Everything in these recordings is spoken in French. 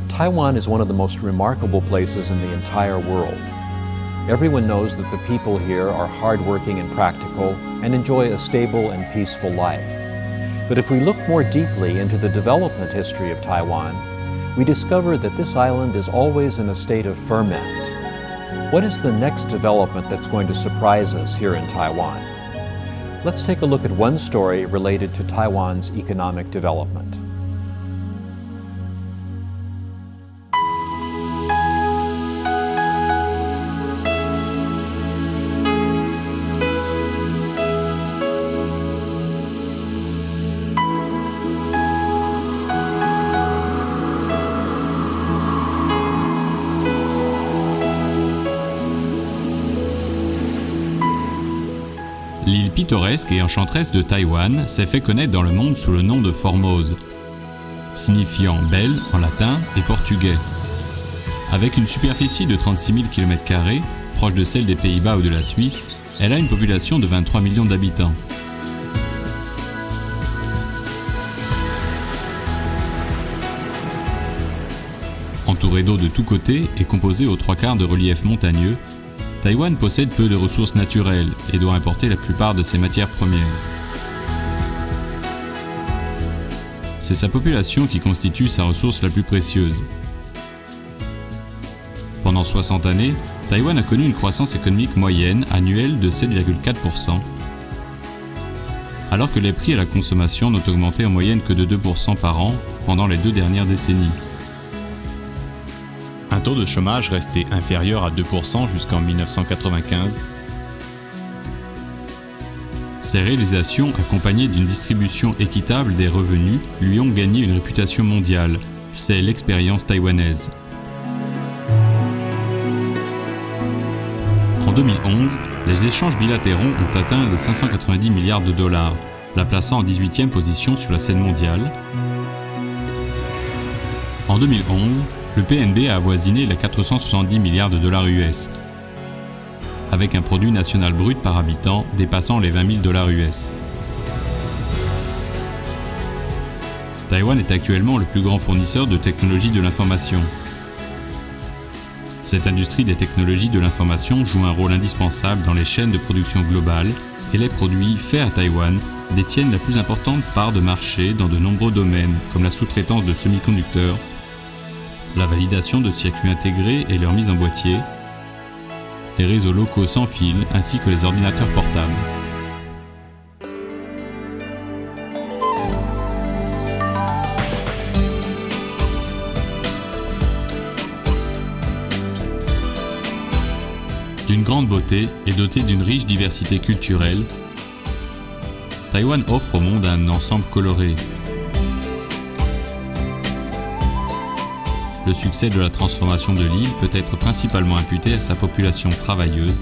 Taiwan is one of the most remarkable places in the entire world. Everyone knows that the people here are hardworking and practical and enjoy a stable and peaceful life. But if we look more deeply into the development history of Taiwan, we discover that this island is always in a state of ferment. What is the next development that's going to surprise us here in Taiwan? Let's take a look at one story related to Taiwan's economic development. L'île pittoresque et enchanteresse de Taïwan s'est fait connaître dans le monde sous le nom de Formose, signifiant belle en latin et portugais. Avec une superficie de 36 000 km², proche de celle des Pays-Bas ou de la Suisse, elle a une population de 23 millions d'habitants. Entourée d'eau de tous côtés et composée aux 3/4 de relief montagneux, Taïwan possède peu de ressources naturelles et doit importer la plupart de ses matières premières. C'est sa population qui constitue sa ressource la plus précieuse. Pendant 60 années, Taïwan a connu une croissance économique moyenne annuelle de 7,4%, alors que les prix à la consommation n'ont augmenté en moyenne que de 2% par an pendant les 2 dernières décennies. Un taux de chômage resté inférieur à 2% jusqu'en 1995. Ces réalisations, accompagnées d'une distribution équitable des revenus, lui ont gagné une réputation mondiale. C'est l'expérience taïwanaise. En 2011, les échanges bilatéraux ont atteint les 590 milliards de dollars, la plaçant en 18e position sur la scène mondiale. En 2011, le PNB a avoisiné les 470 milliards de dollars US, avec un produit national brut par habitant dépassant les 20 000 dollars US. Taïwan est actuellement le plus grand fournisseur de technologies de l'information. Cette industrie des technologies de l'information joue un rôle indispensable dans les chaînes de production globales et les produits faits à Taïwan détiennent la plus importante part de marché dans de nombreux domaines comme la sous-traitance de semi-conducteurs, la validation de circuits intégrés et leur mise en boîtier, les réseaux locaux sans fil ainsi que les ordinateurs portables. D'une grande beauté et dotée d'une riche diversité culturelle, Taïwan offre au monde un ensemble coloré. Le succès de la transformation de l'île peut être principalement imputé à sa population travailleuse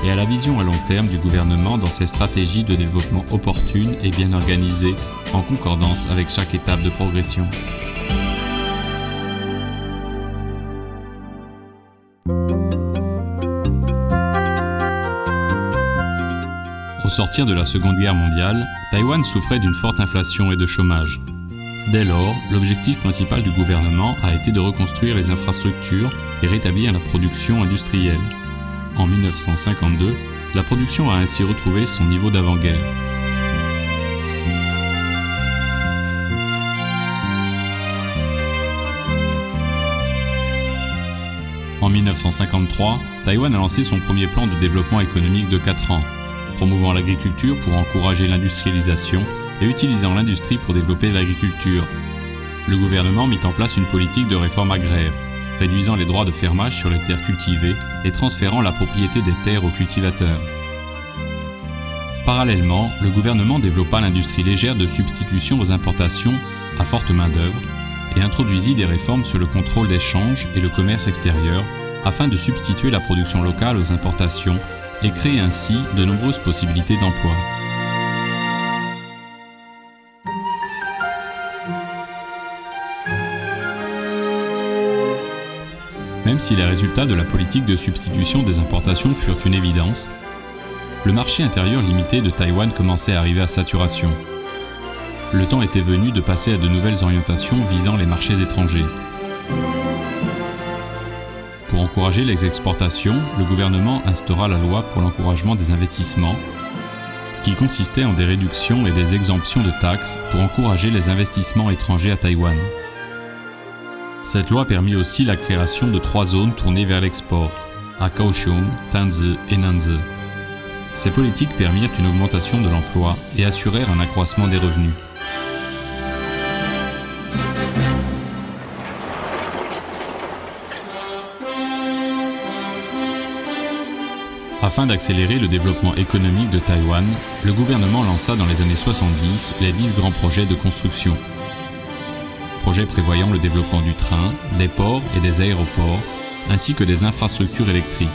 et à la vision à long terme du gouvernement dans ses stratégies de développement opportunes et bien organisées en concordance avec chaque étape de progression. Au sortir de la Seconde Guerre mondiale, Taïwan souffrait d'une forte inflation et de chômage. Dès lors, l'objectif principal du gouvernement a été de reconstruire les infrastructures et rétablir la production industrielle. En 1952, la production a ainsi retrouvé son niveau d'avant-guerre. En 1953, Taïwan a lancé son premier plan de développement économique de 4 ans, promouvant l'agriculture pour encourager l'industrialisation et utilisant l'industrie pour développer l'agriculture. Le gouvernement mit en place une politique de réforme agraire, réduisant les droits de fermage sur les terres cultivées et transférant la propriété des terres aux cultivateurs. Parallèlement, le gouvernement développa l'industrie légère de substitution aux importations à forte main-d'œuvre et introduisit des réformes sur le contrôle des changes et le commerce extérieur afin de substituer la production locale aux importations et créer ainsi de nombreuses possibilités d'emploi. Même si les résultats de la politique de substitution des importations furent une évidence, le marché intérieur limité de Taïwan commençait à arriver à saturation. le temps était venu de passer à de nouvelles orientations visant les marchés étrangers. Pour encourager les exportations, le gouvernement instaura la loi pour l'encouragement des investissements, qui consistait en des réductions et des exemptions de taxes pour encourager les investissements étrangers à Taïwan. Cette loi permit aussi la création de 3 zones tournées vers l'export, à Kaohsiung, Tanzhe et Nanzhe. Ces politiques permirent une augmentation de l'emploi et assurèrent un accroissement des revenus. Afin d'accélérer le développement économique de Taïwan, le gouvernement lança dans les années 70 les 10 grands projets de construction. Projets prévoyant le développement du train, des ports et des aéroports, ainsi que des infrastructures électriques,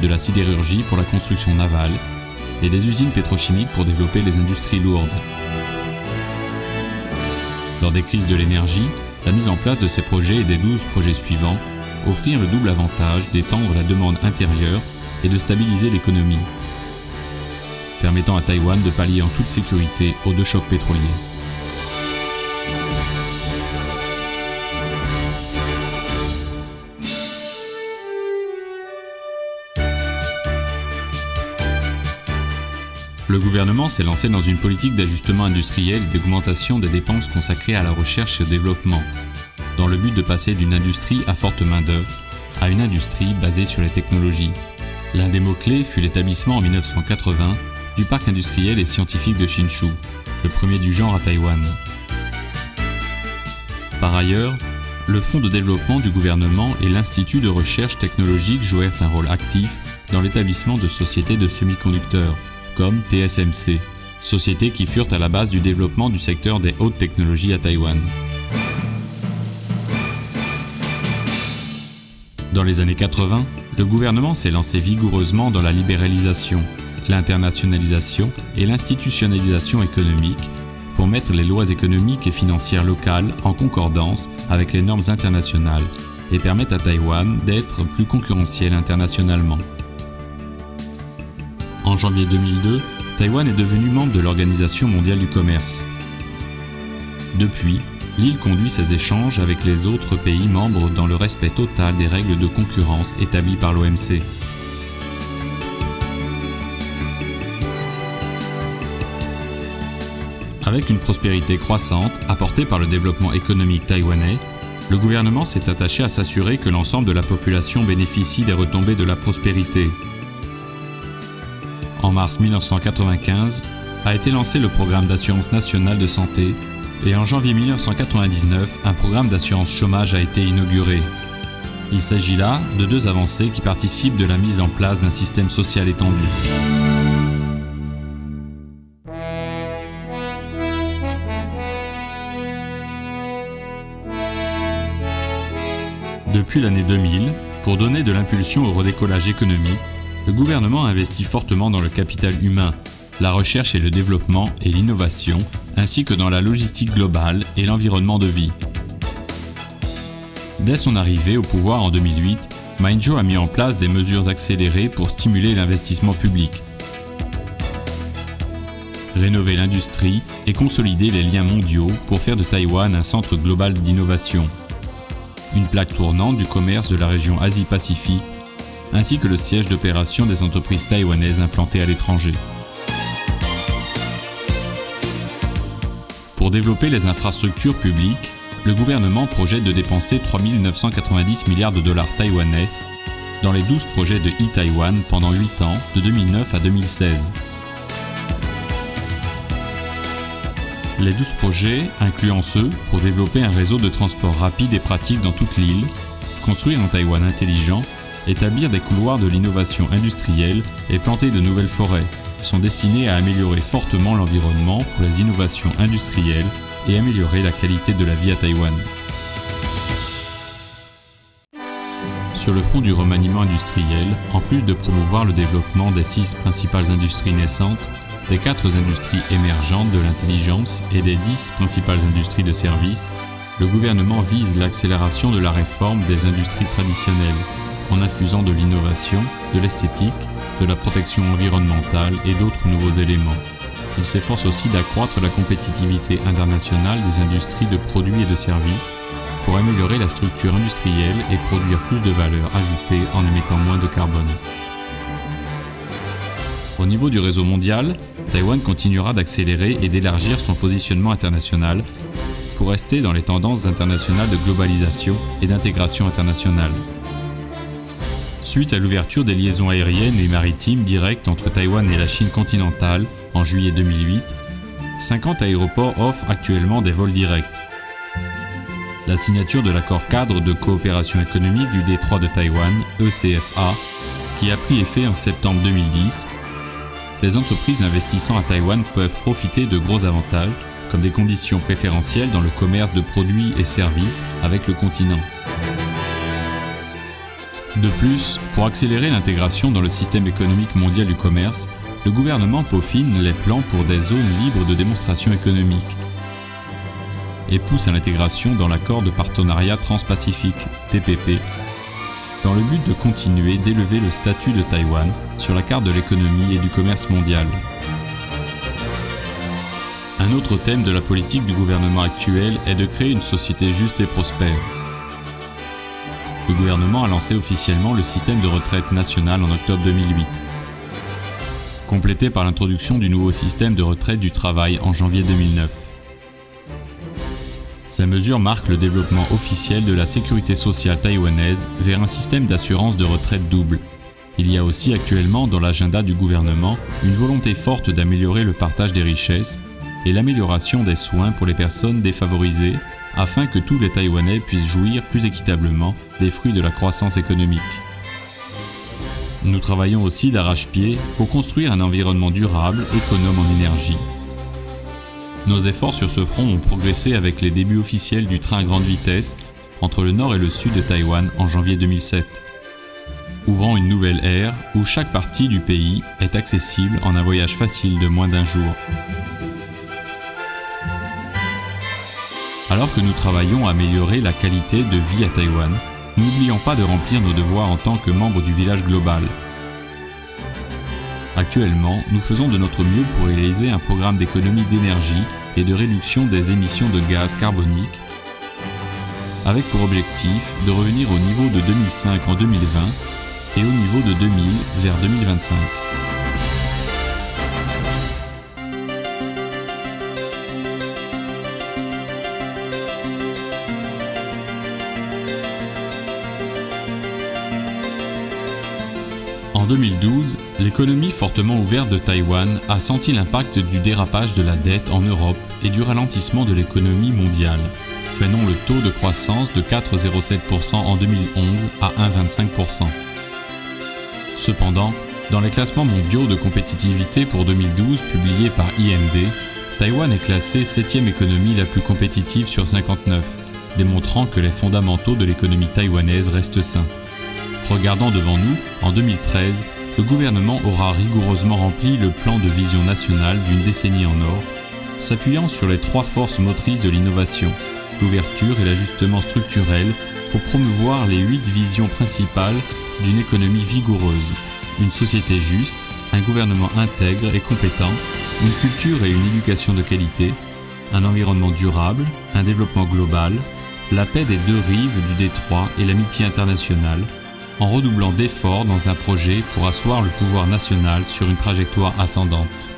de la sidérurgie pour la construction navale et des usines pétrochimiques pour développer les industries lourdes. Lors des crises de l'énergie, la mise en place de ces projets et des 12 projets suivants offrirent le double avantage d'étendre la demande intérieure et de stabiliser l'économie, permettant à Taïwan de pallier en toute sécurité aux 2 chocs pétroliers. Le gouvernement s'est lancé dans une politique d'ajustement industriel et d'augmentation des dépenses consacrées à la recherche et au développement, dans le but de passer d'une industrie à forte main-d'œuvre à une industrie basée sur les technologies. L'un des mots-clés fut l'établissement en 1980 du parc industriel et scientifique de Hsinchu, le premier du genre à Taïwan. Par ailleurs, le Fonds de développement du gouvernement et l'Institut de recherche technologique jouèrent un rôle actif dans l'établissement de sociétés de semi-conducteurs, comme TSMC, sociétés qui furent à la base du développement du secteur des hautes technologies à Taïwan. Dans les années 80, le gouvernement s'est lancé vigoureusement dans la libéralisation, l'internationalisation et l'institutionnalisation économique pour mettre les lois économiques et financières locales en concordance avec les normes internationales et permettre à Taïwan d'être plus concurrentiel internationalement. En janvier 2002, Taïwan est devenu membre de l'Organisation mondiale du commerce. Depuis, l'île conduit ses échanges avec les autres pays membres dans le respect total des règles de concurrence établies par l'OMC. Avec une prospérité croissante apportée par le développement économique taïwanais, le gouvernement s'est attaché à s'assurer que l'ensemble de la population bénéficie des retombées de la prospérité. En mars 1995, a été lancé le programme d'assurance nationale de santé et en janvier 1999, un programme d'assurance chômage a été inauguré. Il s'agit là de 2 avancées qui participent de la mise en place d'un système social étendu. Depuis l'année 2000, pour donner de l'impulsion au redécollage économique, le gouvernement investit fortement dans le capital humain, la recherche et le développement et l'innovation, ainsi que dans la logistique globale et l'environnement de vie. Dès son arrivée au pouvoir en 2008, Ma Ying-jeou a mis en place des mesures accélérées pour stimuler l'investissement public, rénover l'industrie et consolider les liens mondiaux pour faire de Taïwan un centre global d'innovation, une plaque tournante du commerce de la région Asie-Pacifique, ainsi que le siège d'opération des entreprises taïwanaises implantées à l'étranger. Pour développer les infrastructures publiques, le gouvernement projette de dépenser 3 990 milliards de dollars taïwanais dans les 12 projets de e-Taïwan pendant 8 ans, de 2009 à 2016. Les 12 projets, incluant ceux pour développer un réseau de transport rapide et pratique dans toute l'île, construire un Taïwan intelligent, établir des couloirs de l'innovation industrielle et planter de nouvelles forêts, sont destinés à améliorer fortement l'environnement pour les innovations industrielles et améliorer la qualité de la vie à Taïwan. Sur le front du remaniement industriel, en plus de promouvoir le développement des 6 principales industries naissantes, des 4 industries émergentes de l'intelligence et des 10 principales industries de services, le gouvernement vise l'accélération de la réforme des industries traditionnelles, en infusant de l'innovation, de l'esthétique, de la protection environnementale et d'autres nouveaux éléments. il s'efforce aussi d'accroître la compétitivité internationale des industries de produits et de services pour améliorer la structure industrielle et produire plus de valeur ajoutée en émettant moins de carbone. Au niveau du réseau mondial, Taïwan continuera d'accélérer et d'élargir son positionnement international pour rester dans les tendances internationales de globalisation et d'intégration internationale. Suite à l'ouverture des liaisons aériennes et maritimes directes entre Taïwan et la Chine continentale en juillet 2008, 50 aéroports offrent actuellement des vols directs. La signature de l'accord cadre de coopération économique du détroit de Taïwan, ECFA, qui a pris effet en septembre 2010, les entreprises investissant à Taïwan peuvent profiter de gros avantages, comme des conditions préférentielles dans le commerce de produits et services avec le continent. De plus, pour accélérer l'intégration dans le système économique mondial du commerce, le gouvernement peaufine les plans pour des zones libres de démonstration économique et pousse à l'intégration dans l'accord de partenariat transpacifique, TPP, dans le but de continuer d'élever le statut de Taïwan sur la carte de l'économie et du commerce mondial. Un autre thème de la politique du gouvernement actuel est de créer une société juste et prospère. Le gouvernement a lancé officiellement le système de retraite national en octobre 2008, complété par l'introduction du nouveau système de retraite du travail en janvier 2009. Ces mesures marquent le développement officiel de la sécurité sociale taïwanaise vers un système d'assurance de retraite double. Il y a aussi actuellement dans l'agenda du gouvernement une volonté forte d'améliorer le partage des richesses et l'amélioration des soins pour les personnes défavorisées afin que tous les Taïwanais puissent jouir plus équitablement des fruits de la croissance économique. Nous travaillons aussi d'arrache-pied pour construire un environnement durable, économe en énergie. Nos efforts sur ce front ont progressé avec les débuts officiels du train à grande vitesse entre le nord et le sud de Taïwan en janvier 2007, ouvrant une nouvelle ère où chaque partie du pays est accessible en un voyage facile de moins d'un jour. Alors que nous travaillons à améliorer la qualité de vie à Taïwan, n'oublions pas de remplir nos devoirs en tant que membres du village global. Actuellement, nous faisons de notre mieux pour réaliser un programme d'économie d'énergie et de réduction des émissions de gaz carboniques, avec pour objectif de revenir au niveau de 2005 en 2020 et au niveau de 2000 vers 2025. En 2012, l'économie fortement ouverte de Taïwan a senti l'impact du dérapage de la dette en Europe et du ralentissement de l'économie mondiale, freinant le taux de croissance de 4,07% en 2011 à 1,25%. Cependant, dans les classements mondiaux de compétitivité pour 2012 publiés par IMD, Taïwan est classée 7e économie la plus compétitive sur 59, démontrant que les fondamentaux de l'économie taïwanaise restent sains. Regardant devant nous, en 2013, le gouvernement aura rigoureusement rempli le plan de vision nationale d'une décennie en or, s'appuyant sur les 3 forces motrices de l'innovation, l'ouverture et l'ajustement structurel pour promouvoir les 8 visions principales d'une économie vigoureuse, une société juste, un gouvernement intègre et compétent, une culture et une éducation de qualité, un environnement durable, un développement global, la paix des 2 rives du détroit et l'amitié internationale, en redoublant d'efforts dans un projet pour asseoir le pouvoir national sur une trajectoire ascendante.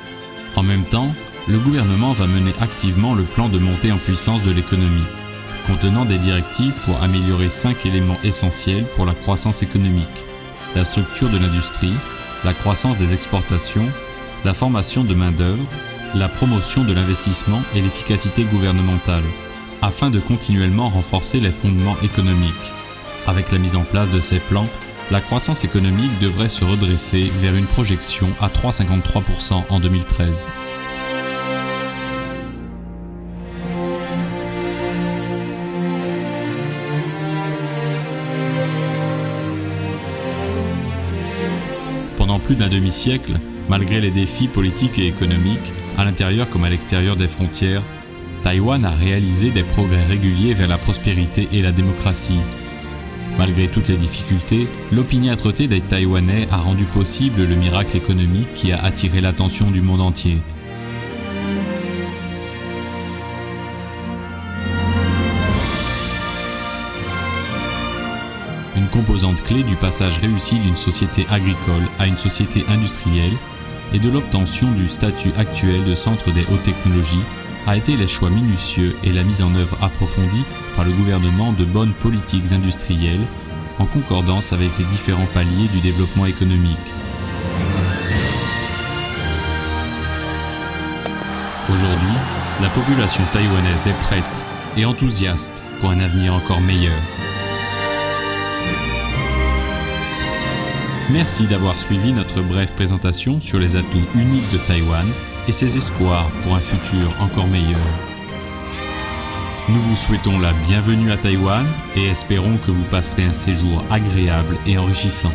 En même temps, le gouvernement va mener activement le plan de montée en puissance de l'économie, contenant des directives pour améliorer 5 éléments essentiels pour la croissance économique: la structure de l'industrie, la croissance des exportations, la formation de main-d'œuvre, la promotion de l'investissement et l'efficacité gouvernementale, afin de continuellement renforcer les fondements économiques. Avec la mise en place de ces plans, la croissance économique devrait se redresser vers une projection à 3,53% en 2013. Pendant plus d'un demi-siècle, malgré les défis politiques et économiques, à l'intérieur comme à l'extérieur des frontières, Taïwan a réalisé des progrès réguliers vers la prospérité et la démocratie. Malgré toutes les difficultés, l'opiniâtreté des Taïwanais a rendu possible le miracle économique qui a attiré l'attention du monde entier. composante clé du passage réussi d'une société agricole à une société industrielle et de l'obtention du statut actuel de centre des hautes technologies a été les choix minutieux et la mise en œuvre approfondie par le gouvernement de bonnes politiques industrielles en concordance avec les différents paliers du développement économique. Aujourd'hui, la population taïwanaise est prête et enthousiaste pour un avenir encore meilleur. Merci d'avoir suivi notre brève présentation sur les atouts uniques de Taïwan et ses espoirs pour un futur encore meilleur. Nous vous souhaitons la bienvenue à Taïwan et espérons que vous passerez un séjour agréable et enrichissant.